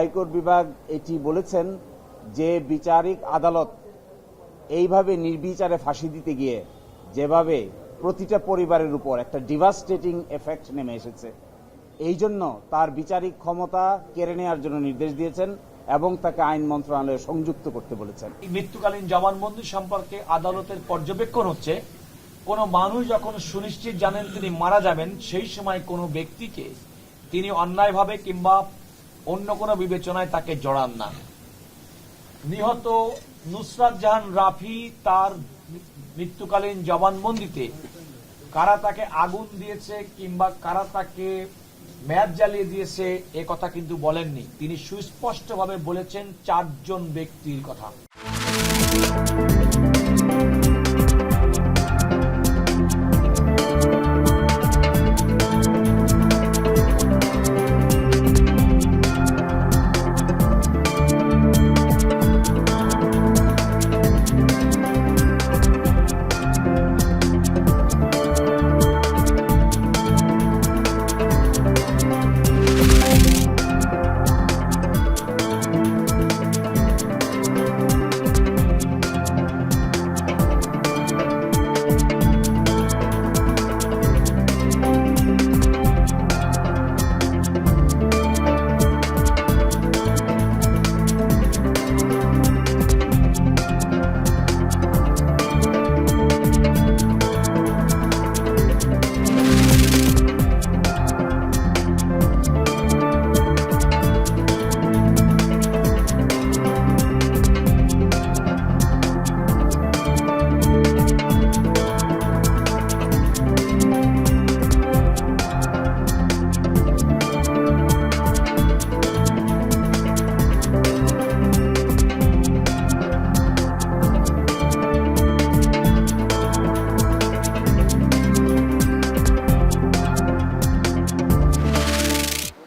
High court বিভাগ এটি বলেছেন যে বিচারিক আদালত এইভাবে নির্বিচারে ফাঁসি দিতে গিয়ে যেভাবে প্রতিটা পরিবারের উপর একটা ডিভাস্টেটিং এফেক্ট নেমে এসেছে, এই জন্য তার বিচারিক ক্ষমতা কেড়ে নেওয়ার জন্য নির্দেশ দিয়েছেন এবং তাকে আইন মন্ত্রণালয়ে সংযুক্ত করতে বলেছেন। মৃত্যুকালীন জবানবন্দি সম্পর্কে আদালতের পর্যবেক্ষণ হচ্ছে, কোনো মানুষ যখন সুনিশ্চিত জানেন তিনি মারা যাবেন, সেই সময় কোনো ব্যক্তিকে তিনি অন্যায়ভাবে কিংবা অন্য কোনো বিবেচনায় তাকে জড়ান না। নিহত নুসরাত জাহান রাফি তার মৃত্যুকালীন জবানবন্দিতে কারা তাকে আগুন দিয়েছে কিংবা কারা তাকে ম্যাচ জ্বালিয়ে দিয়েছে এ কথা কিন্তু বলেননি। তিনি সুস্পষ্টভাবে বলেছেন 4 জন ব্যক্তির কথা।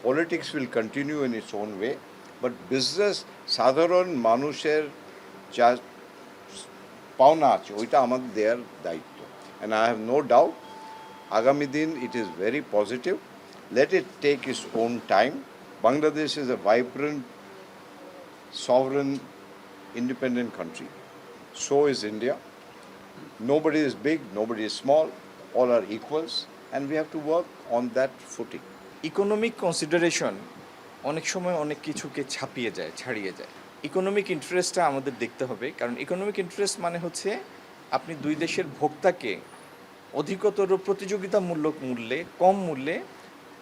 Politics will continue in its own way, but business সাধারণ মানুষের যা পাওনা আছে ওইটা আমাদের দেওয়ার দায়িত্ব, and I have no doubt আগামী দিন it is very positive. Let it take its own time. Bangladesh is a vibrant, sovereign, independent country. So is India. Nobody is big, nobody is small, all are equals, and we have to work on that footing. Economic consideration অনেক সময় অনেক কিছুকে ছাড়িয়ে যায়। Economic ইন্টারেস্টটা আমাদের দেখতে হবে, কারণ ইকোনমিক ইন্টারেস্ট মানে হচ্ছে আপনি দুই দেশের ভোক্তাকে অধিকতর প্রতিযোগিতামূলক মূল্যে, কম মূল্যে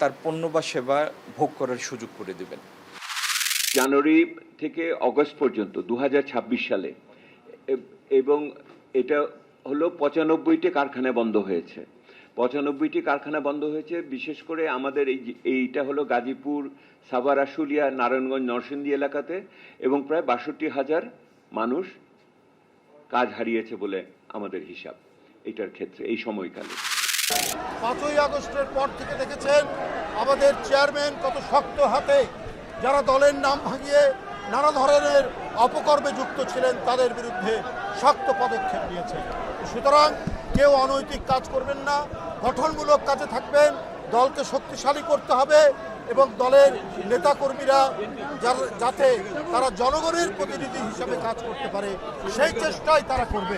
তার পণ্য বা সেবা ভোগ করার সুযোগ করে দেবেন। জানুয়ারি থেকে অগস্ট পর্যন্ত 2026 সালে, এবং এটা হলো 95টি কারখানা বন্ধ হয়েছে। 95টি কারখানা বন্ধ হয়েছে। বিশেষ করে আমাদের এইটা হলো গাজীপুর, সাভার, আশুলিয়া, নারায়ণগঞ্জ, নরসিংদী এলাকাতে, এবং প্রায় 62,000 মানুষ কাজ হারিয়েছে বলে আমাদের হিসাব এটার ক্ষেত্রে এই সময়কালে। 5ই আগস্টের পর থেকে দেখেছেন আমাদের চেয়ারম্যান কত শক্ত হাতে যারা দলের নাম ভাঙিয়ে নানা ধরনের অপকর্মে যুক্ত ছিলেন তাদের বিরুদ্ধে শক্ত পদক্ষেপ নিয়েছেন। সুতরাং কেউ অনৈতিক কাজ করবেন না, গঠনমূলক কাজে থাকবেন। দলকে শক্তিশালী করতে হবে এবং দলের নেতাকর্মীরা যাতে তারা জনগণের প্রতিনিধি হিসেবে কাজ করতে পারে সেই চেষ্টাই তারা করবে।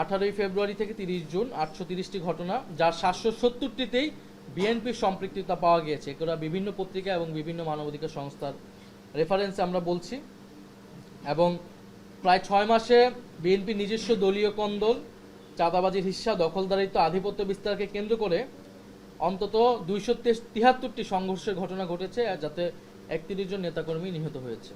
18 ফেব্রুয়ারি থেকে 30 জুন 830টি ঘটনা, যার 770টিতেই বিএনপির সম্পৃক্ততা পাওয়া গিয়েছে। এগুলো বিভিন্ন পত্রিকা এবং বিভিন্ন মানবাধিকার সংস্থার রেফারেন্সে আমরা বলছি। এবং প্রায় 6 মাসে বিএনপি নিজস্ব দলীয় কোন্দল, চাঁদাবাজির হিস্সা, দখলদারিত্ব, আধিপত্য বিস্তারকে কেন্দ্র করে অন্তত 273টি সংঘর্ষের ঘটনা ঘটেছে, যাতে 31 জন নেতাকর্মী নিহত হয়েছে।